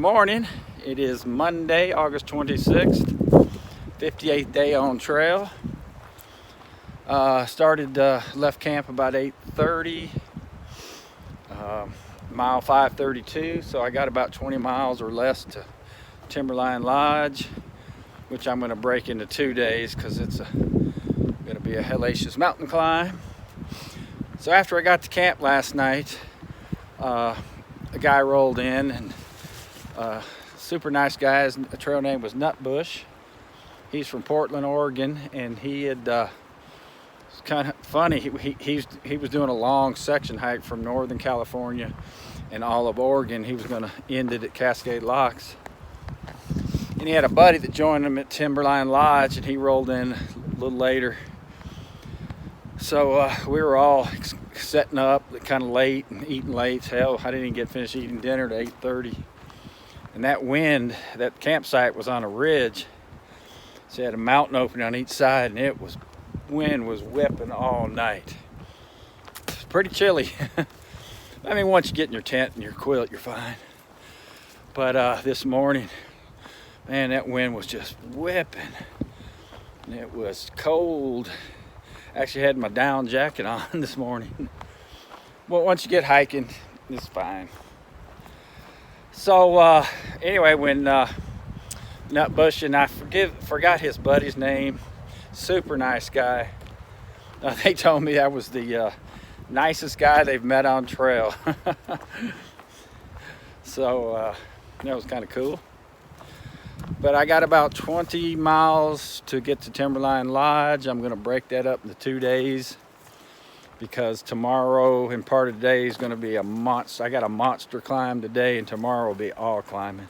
morning. It is Monday, August 26th, 58th day on trail. Left camp about 8:30, mile 532, so I got about 20 miles or less to Timberline Lodge, which I'm going to break into 2 days because it's going to be a hellacious mountain climb. So after I got to camp last night, a guy rolled in, and super nice guy. His trail name was Nutbush. He's from Portland, Oregon, and he had it's kind of funny. He was doing a long section hike from Northern California and all of Oregon. He was going to end it at Cascade Locks, and he had a buddy that joined him at Timberline Lodge, and he rolled in a little later. So we were all setting up kind of late and eating late. Hell, I didn't even get finished eating dinner at 8:30. And that wind, that campsite was on a ridge. So it had a mountain opening on each side, and wind was whipping all night. It's pretty chilly. I mean, once you get in your tent and your quilt, you're fine. But this morning, man, that wind was just whipping. And it was cold. Actually had my down jacket on this morning. Well, once you get hiking, it's fine. So anyway, when Nutbush, and I forgot his buddy's name, super nice guy. They told me I was the nicest guy they've met on trail. So that was kind of cool. But I got about 20 miles to get to Timberline Lodge. I'm going to break that up into 2 days because tomorrow and part of the day is going to be a monster. I got a monster climb today, and tomorrow will be all climbing.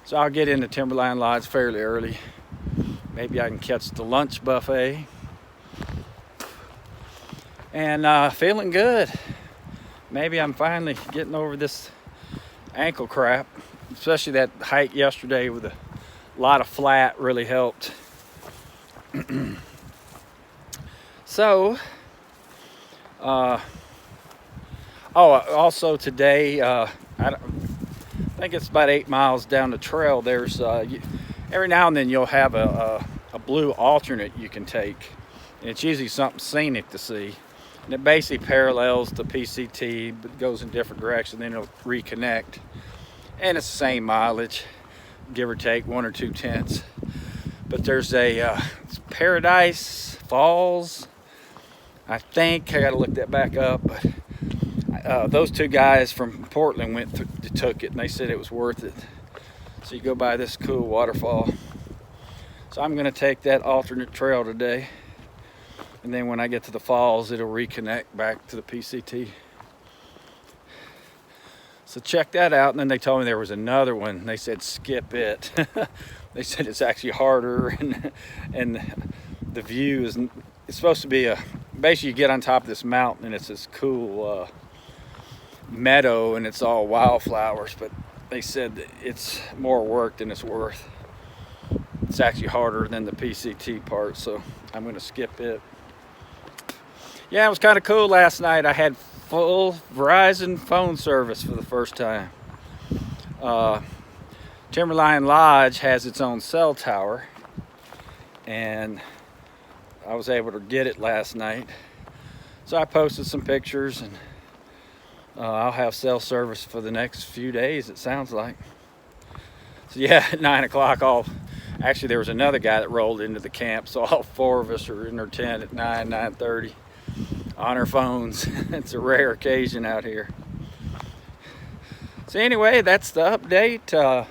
So I'll get into Timberline Lodge fairly early. Maybe I can catch the lunch buffet. And feeling good. Maybe I'm finally getting over this ankle crap. Especially that hike yesterday with a lot of flat really helped. So, also today, I think it's about 8 miles down the trail. There's every now and then you'll have a blue alternate you can take. And it's usually something scenic to see. And it basically parallels the PCT, but goes in different directions, then it'll reconnect. And it's the same mileage, give or take 1 or 2 tenths. But there's it's Paradise Falls. I think I got to look that back up. But those 2 guys from Portland took it, and they said it was worth it. So you go by this cool waterfall. So I'm going to take that alternate trail today, and then when I get to the falls, it'll reconnect back to the PCT. So check that out. And then they told me there was another one. They said skip it. They said it's actually harder, and the view is, it's supposed to be basically you get on top of this mountain and it's this cool meadow, and it's all wildflowers, but they said that it's more work than it's worth. It's actually harder than the PCT part, so I'm going to skip it. Yeah, it was kind of cool last night. I had full Verizon phone service for the first time. Timberline Lodge has its own cell tower, and I was able to get it last night. So I posted some pictures, and I'll have cell service for the next few days, it sounds like. So yeah, at 9 o'clock, actually there was another guy that rolled into the camp, so all 4 of us are in our tent at 9:30. On our phones. It's a rare occasion out here. So anyway, that's the update. I'm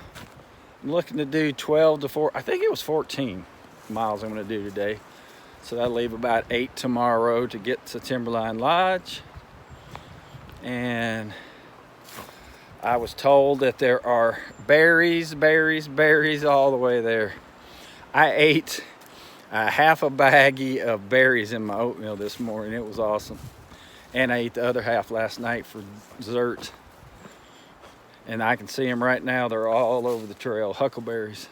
looking to do 12 to 4. I think it was 14 miles I'm going to do today. So that'll leave about 8 tomorrow to get to Timberline Lodge. And I was told that there are berries all the way there. I ate half a baggie of berries in my oatmeal this morning. It was awesome. And I ate the other half last night for dessert. And I can see them right now. They're all over the trail, huckleberries.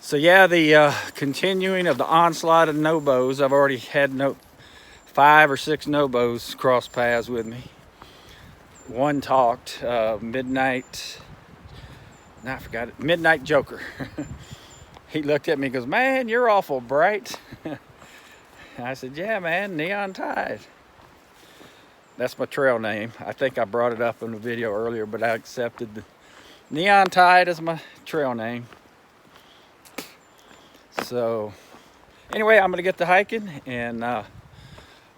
So yeah, the continuing of the onslaught of nobos. I've already had 5 or 6 nobos cross paths with me. One talked midnight Now I forgot it. Midnight Joker. He looked at me and goes, "Man, you're awful bright." I said, "Yeah, man, Neon Tide." That's my trail name. I think I brought it up in the video earlier, but I accepted the Neon Tide as my trail name. So anyway, I'm gonna get to hiking, and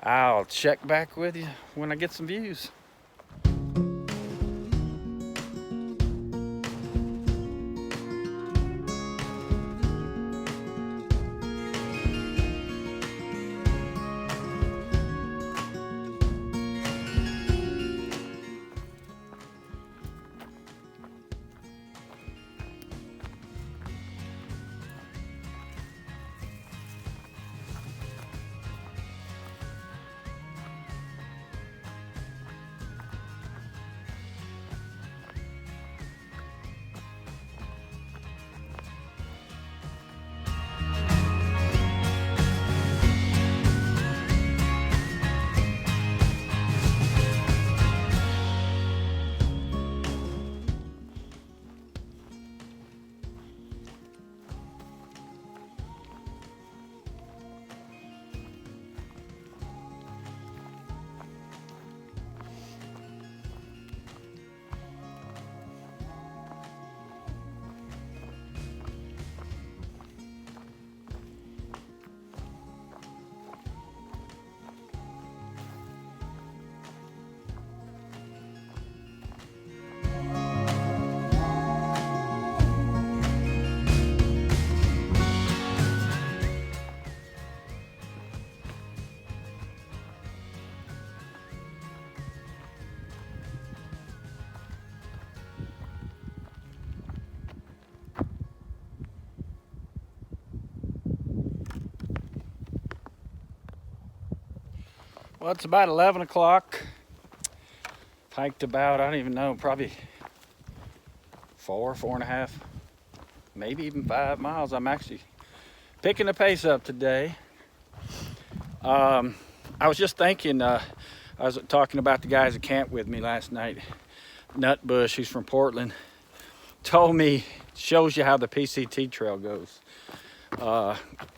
I'll check back with you when I get some views. Well, it's about 11 o'clock. Hiked about, I don't even know, probably 4.5, maybe even 5 miles. I'm actually picking the pace up today. I was just thinking, I was talking about the guys that camped with me last night. Nutbush, who's from Portland, told me, shows you how the PCT trail goes.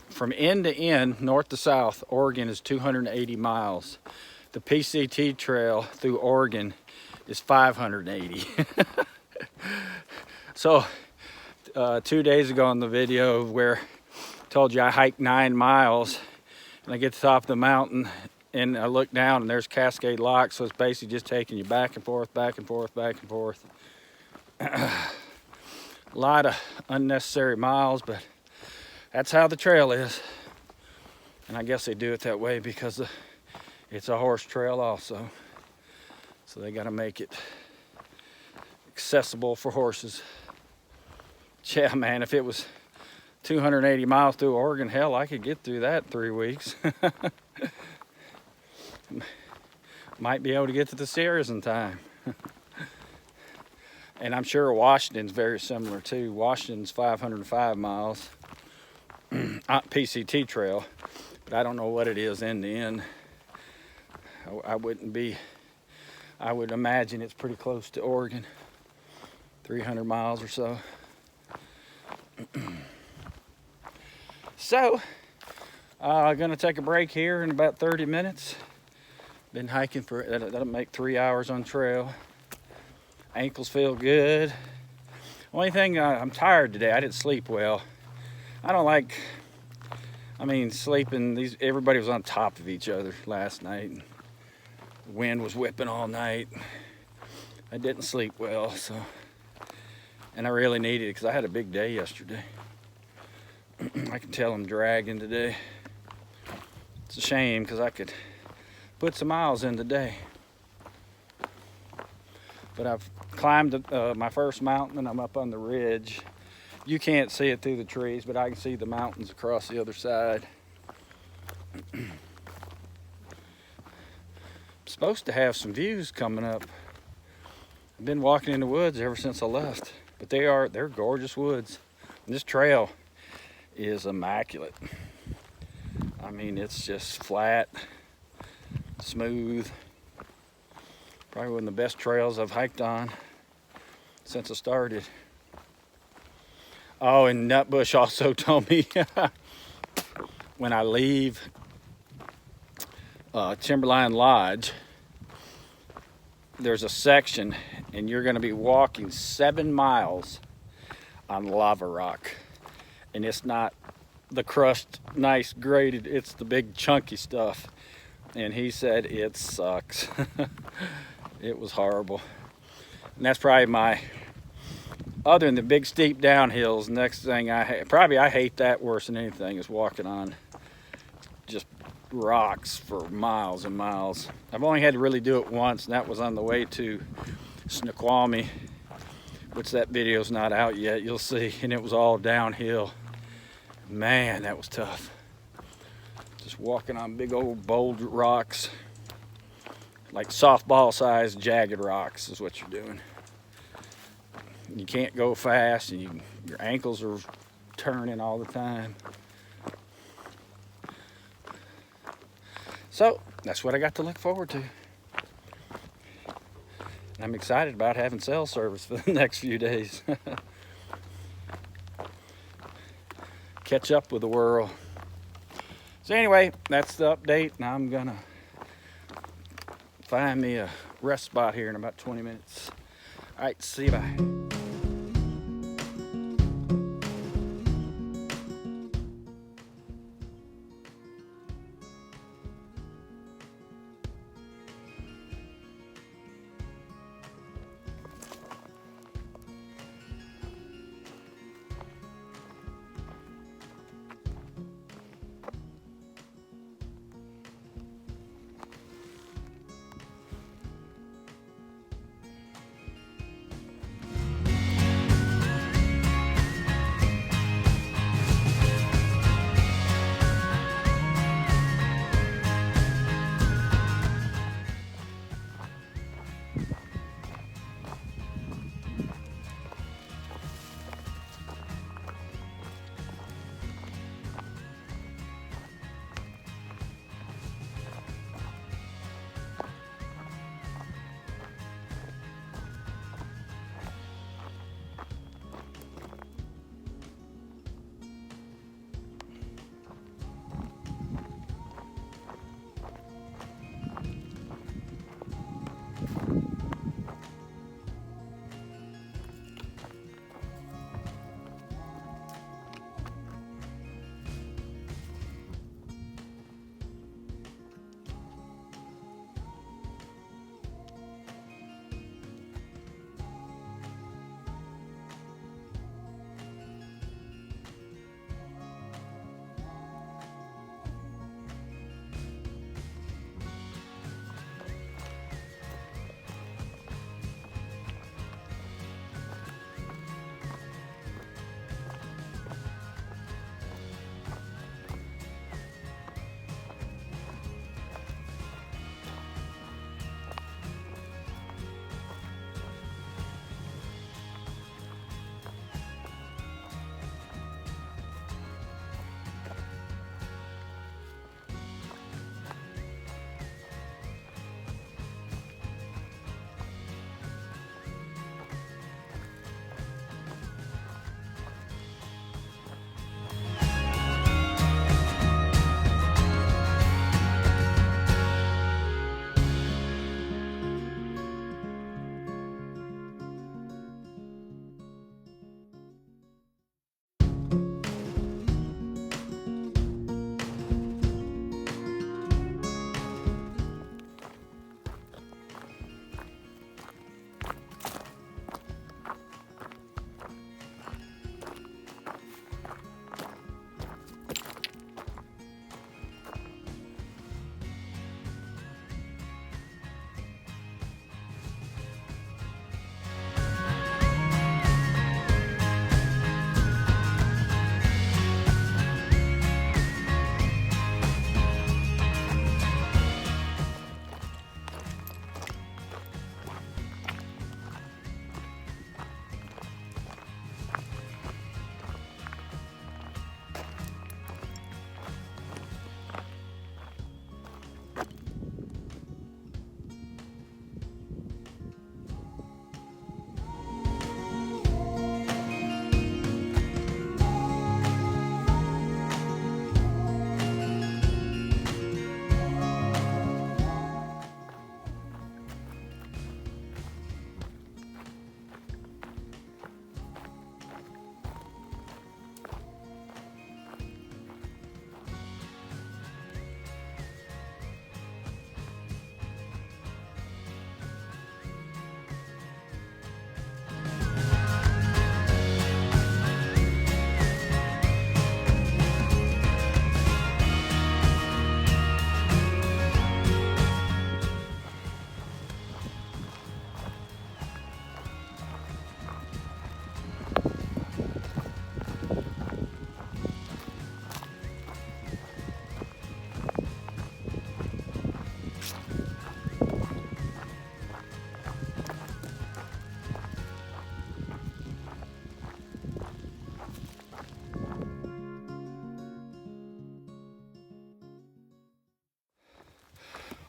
From end to end, north to south, Oregon is 280 miles. The PCT trail through Oregon is 580. So 2 days ago on the video where I told you I hiked 9 miles, and I get to the top of the mountain and I look down and there's Cascade Lock, so it's basically just taking you back and forth, back and forth, back and forth. A lot of unnecessary miles, but that's how the trail is. And I guess they do it that way because it's a horse trail also. So they got to make it accessible for horses. Yeah, man, if it was 280 miles through Oregon, hell, I could get through that in 3 weeks. Might be able to get to the Sierras in time. And I'm sure Washington's very similar too. Washington's 505 miles. PCT trail, but I don't know what it is end to end. I would imagine it's pretty close to Oregon, 300 miles or so. So, I'm gonna take a break here in about 30 minutes. Been hiking for, that'll make 3 hours on trail. Ankles feel good. Only thing, I'm tired today. I didn't sleep well. I don't like, sleeping, everybody was on top of each other last night. The wind was whipping all night. I didn't sleep well, so, and I really needed it because I had a big day yesterday. I can tell I'm dragging today. It's a shame because I could put some miles in today. But I've climbed my first mountain and I'm up on the ridge. You can't see it through the trees, but I can see the mountains across the other side. I'm supposed to have some views coming up. I've been walking in the woods ever since I left, but they're gorgeous woods. And this trail is immaculate. It's just flat, smooth. Probably one of the best trails I've hiked on since I started. Oh, and Nutbush also told me when I leave Timberline Lodge, there's a section, and you're going to be walking 7 miles on lava rock. And it's not the crushed, nice, graded, it's the big, chunky stuff. And he said it sucks. It was horrible. And that's probably my, other than the big steep downhills, next thing I hate that worse than anything is walking on just rocks for miles and miles. I've only had to really do it once, and that was on the way to Snoqualmie, which that video's not out yet, you'll see, and it was all downhill. Man, that was tough. Just walking on big old bold rocks, like softball sized jagged rocks is what you're doing. You can't go fast, and your ankles are turning all the time. So that's what I got to look forward to. I'm excited about having cell service for the next few days. Catch up with the world. So anyway, that's the update. Now I'm gonna find me a rest spot here in about 20 minutes. All right, see you, bye.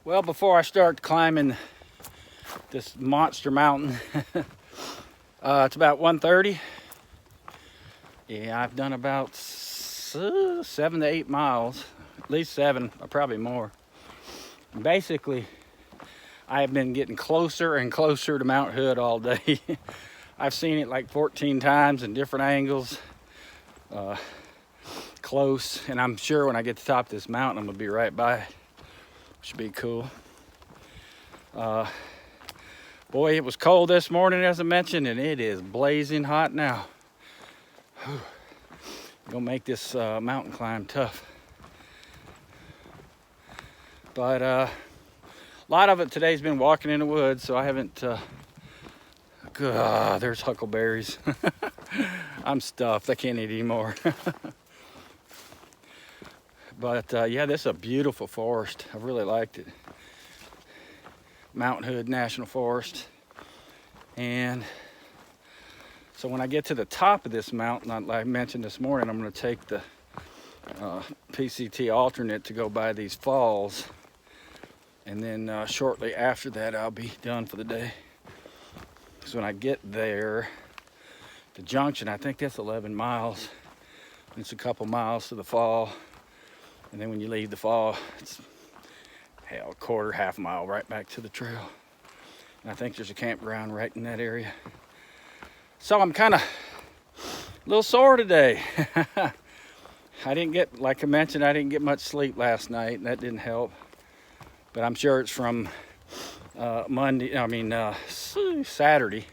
Well, before I start climbing this monster mountain, it's about 1:30. Yeah, I've done about 7 to 8 miles, at least 7, or probably more. And basically, I have been getting closer and closer to Mount Hood all day. I've seen it like 14 times in different angles, close, and I'm sure when I get to the top of this mountain, I'm gonna be right by it. Should be cool. Boy, it was cold this morning, as I mentioned, and it is blazing hot now. Whew. Gonna make this mountain climb tough. But a lot of it today's been walking in the woods, so I haven't. There's huckleberries. I'm stuffed. I can't eat anymore. But yeah, this is a beautiful forest. I really liked it. Mount Hood National Forest. And so when I get to the top of this mountain, like I mentioned this morning, I'm going to take the PCT alternate to go by these falls. And then shortly after that, I'll be done for the day. So when I get there, the junction, I think that's 11 miles. It's a couple miles to the fall. And then when you leave the fall, it's a quarter, half mile right back to the trail. And I think there's a campground right in that area. So I'm kind of a little sore today. I didn't get, like I mentioned, I didn't get much sleep last night, and that didn't help. But I'm sure it's from Saturday.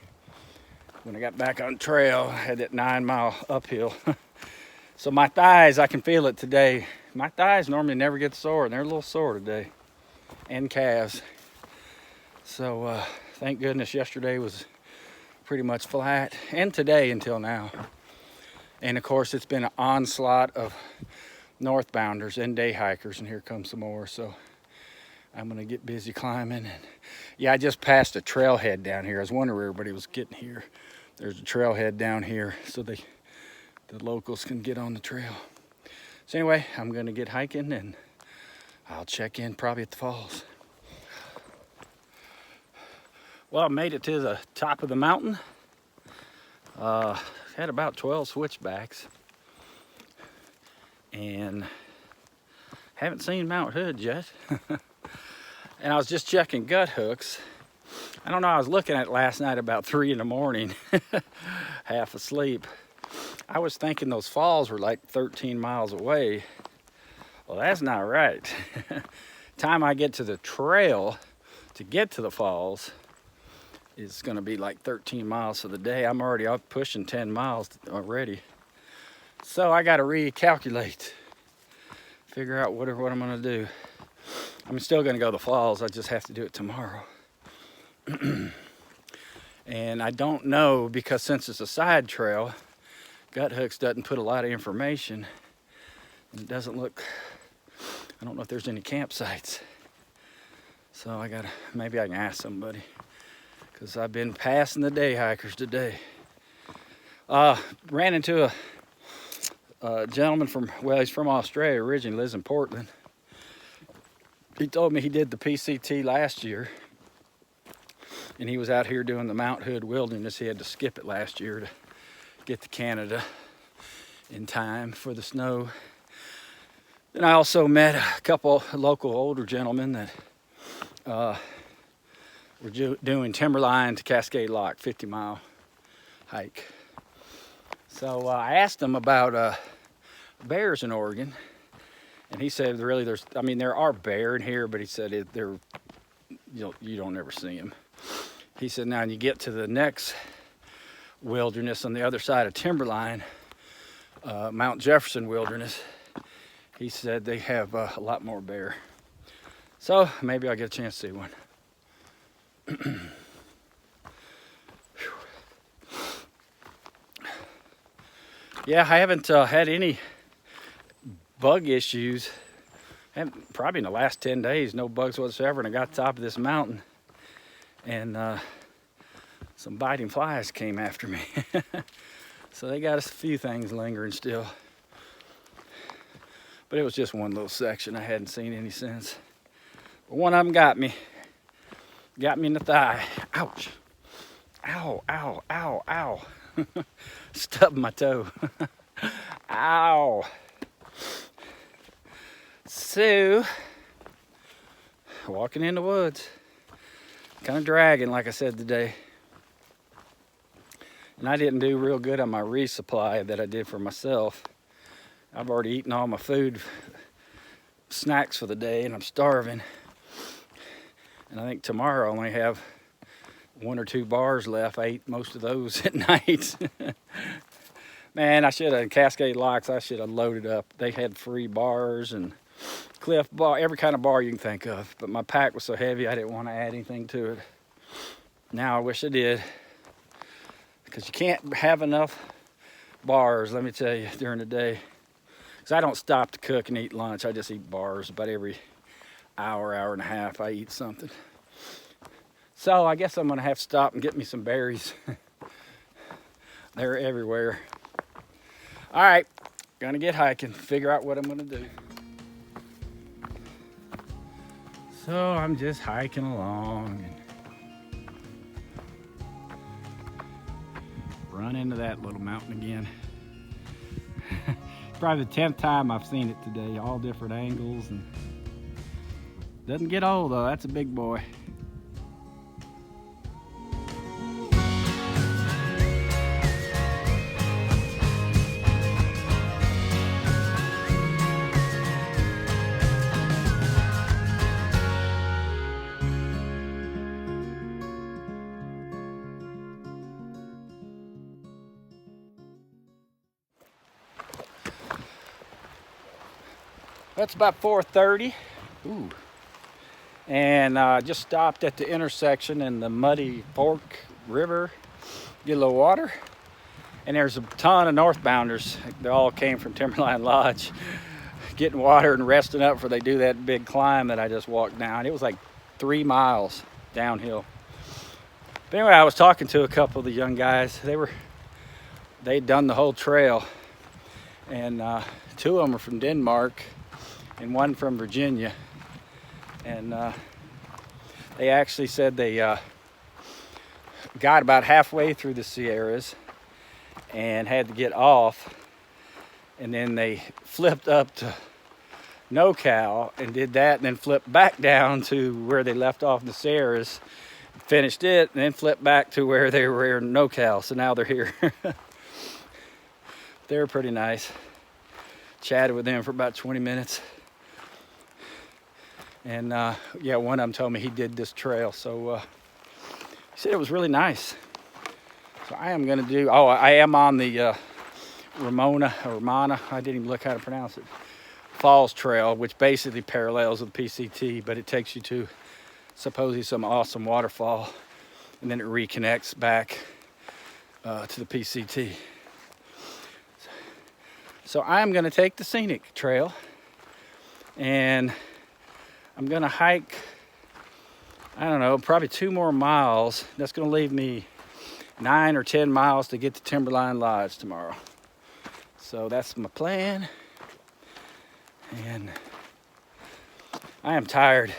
When I got back on trail, I had that 9-mile uphill. So my thighs, I can feel it today. My thighs normally never get sore, and they're a little sore today. And calves. So thank goodness yesterday was pretty much flat, and today until now. And of course, it's been an onslaught of northbounders and day hikers, and here comes some more. So I'm gonna get busy climbing. And yeah, I just passed a trailhead down here. I was wondering where everybody was getting here. There's a trailhead down here, so the locals can get on the trail. So anyway, I'm gonna get hiking, and I'll check in probably at the falls. Well, I made it to the top of the mountain. Had about 12 switchbacks, and haven't seen Mount Hood yet. And I was just checking gut hooks. I don't know, I was looking at it last night about 3 in the morning, half asleep. I was thinking those falls were like 13 miles away. Well, that's not right. Time I get to the trail to get to the falls is gonna be like 13 miles for the day. I'm already up pushing 10 miles already. So I gotta recalculate, figure out what I'm gonna do. I'm still gonna go to the falls, I just have to do it tomorrow. And I don't know, because since it's a side trail, Gut Hooks doesn't put a lot of information. And it doesn't look, I don't know if there's any campsites. So maybe I can ask somebody, because I've been passing the day hikers today. Ran into a gentleman he's from Australia originally, lives in Portland. He told me he did the PCT last year, and he was out here doing the Mount Hood Wilderness. He had to skip it last year to get to Canada in time for the snow. Then I also met a couple local older gentlemen that were doing Timberline to Cascade Lock, 50-mile hike. So I asked him about bears in Oregon, and he said really there are bear in here, but he said you don't ever see them. He said now when you get to the next wilderness on the other side of Timberline, Mount Jefferson Wilderness, he said they have a lot more bear. So maybe I'll get a chance to see one. Yeah, I haven't had any bug issues. Probably in the last 10 days, no bugs whatsoever. And I got to the top of this mountain, and some biting flies came after me. So they got a few things lingering still. But it was just one little section. I hadn't seen any since. But one of them got me. Got me in the thigh. Ouch. Ow, ow, ow, ow. Stubbed my toe. Ow. So, walking in the woods. Kind of dragging, like I said today. And I didn't do real good on my resupply that I did for myself. I've already eaten all my food, snacks for the day, and I'm starving. And I think tomorrow I only have 1 or 2 bars left. I ate most of those at night. Man, I should have, Cascade Locks, I should have loaded up. They had free bars and Cliff Bar, every kind of bar you can think of. But my pack was so heavy, I didn't want to add anything to it. Now I wish I did. Because you can't have enough bars, let me tell you, during the day. Because I don't stop to cook and eat lunch. I just eat bars about every hour, hour and a half. I eat something. So I guess I'm going to have to stop and get me some berries. They're everywhere. All right, gonna get hiking, figure out what I'm gonna do. So I'm just hiking along and run into that little mountain again. Probably the 10th time I've seen it today, all different angles, and doesn't get old though. That's a big boy. That's about 4:30. Ooh. And just stopped at the intersection in the Muddy Fork River, get a little water. And there's a ton of northbounders. They all came from Timberline Lodge, getting water and resting up before they do that big climb that I just walked down. It was like 3 miles downhill. But anyway, I was talking to a couple of the young guys. They'd done the whole trail. And 2 of them are from Denmark and 1 from Virginia. And they actually said they got about halfway through the Sierras and had to get off. And then they flipped up to NoCal and did that, and then flipped back down to where they left off in the Sierras, finished it, and then flipped back to where they were in NoCal. So now they're here. They were pretty nice. Chatted with them for about 20 minutes. And yeah, one of them told me he did this trail, so he said it was really nice. So I am gonna do, I am on the Ramona, I didn't even look how to pronounce it, Falls Trail, which basically parallels with PCT, but it takes you to supposedly some awesome waterfall, and then it reconnects back to the PCT. So I'm gonna take the scenic trail, and I'm gonna hike, I don't know, probably 2 more miles. That's gonna leave me 9 or 10 miles to get to Timberline Lodge tomorrow. So that's my plan. And I am tired.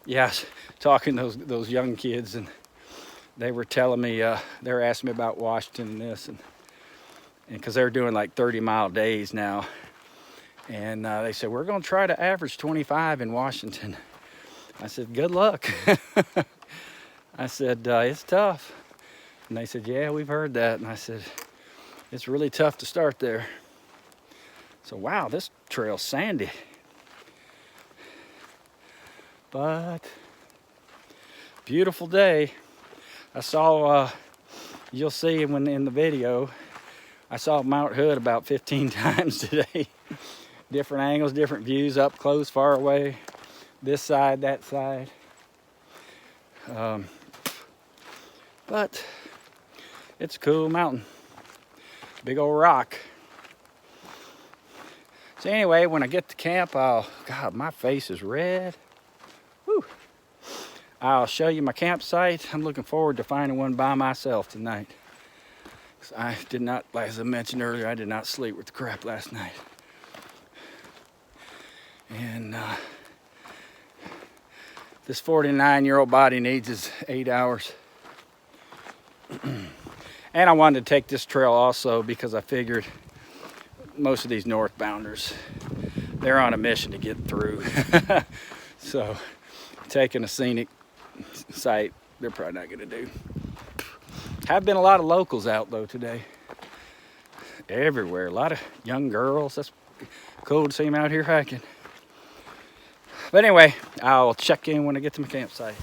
Yeah, talking to those young kids, and they were telling me, they were asking me about Washington and this, and because they're doing like 30-mile days now. And they said, we're going to try to average 25 in Washington. I said, good luck. I said, it's tough. And they said, yeah, we've heard that. And I said, it's really tough to start there. So, wow, this trail's sandy. But, beautiful day. I saw, you'll see when in the video, I saw Mount Hood about 15 times today. Different angles, different views, up close, far away, this side, that side. But it's a cool mountain. Big old rock. So anyway, when I get to camp, God, my face is red. Whew. I'll show you my campsite. I'm looking forward to finding one by myself tonight. 'Cause I did not, as I mentioned earlier, I did not sleep with the crap last night. And this 49-year-old body needs his 8 hours. And I wanted to take this trail also because I figured most of these northbounders, they're on a mission to get through. So taking a scenic site, they're probably not gonna do. Have been a lot of locals out though today. Everywhere, a lot of young girls. That's cool to see them out here hiking. But anyway, I'll check in when I get to my campsite.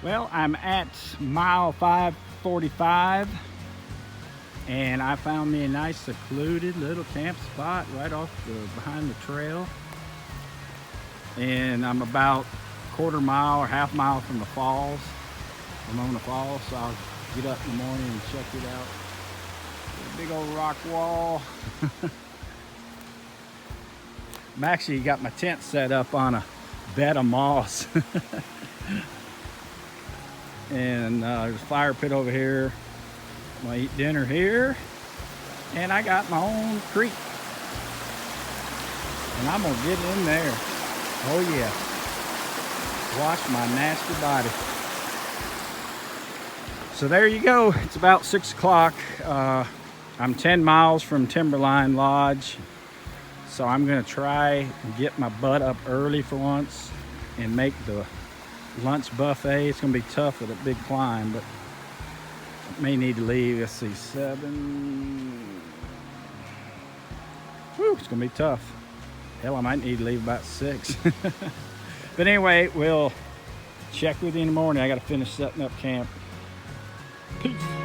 Well, I'm at mile 545, and I found me a nice secluded little camp spot right off behind the trail. And I'm about a quarter mile or half mile from the falls, Ramona Falls, so I'll get up in the morning and check it out. Big old rock wall. I'm actually got my tent set up on a bed of moss. And there's a fire pit over here. I'm gonna eat dinner here. And I got my own creek. And I'm gonna get in there. Oh yeah. Wash my nasty body. So there you go. It's about 6 o'clock. I'm 10 miles from Timberline Lodge. So I'm gonna try and get my butt up early for once and make the lunch buffet. It's gonna be tough with a big climb, but I may need to leave. Let's see, 7. Whew, it's gonna be tough. Hell, I might need to leave about 6. But anyway, we'll check with you in the morning. I gotta finish setting up camp. Peace.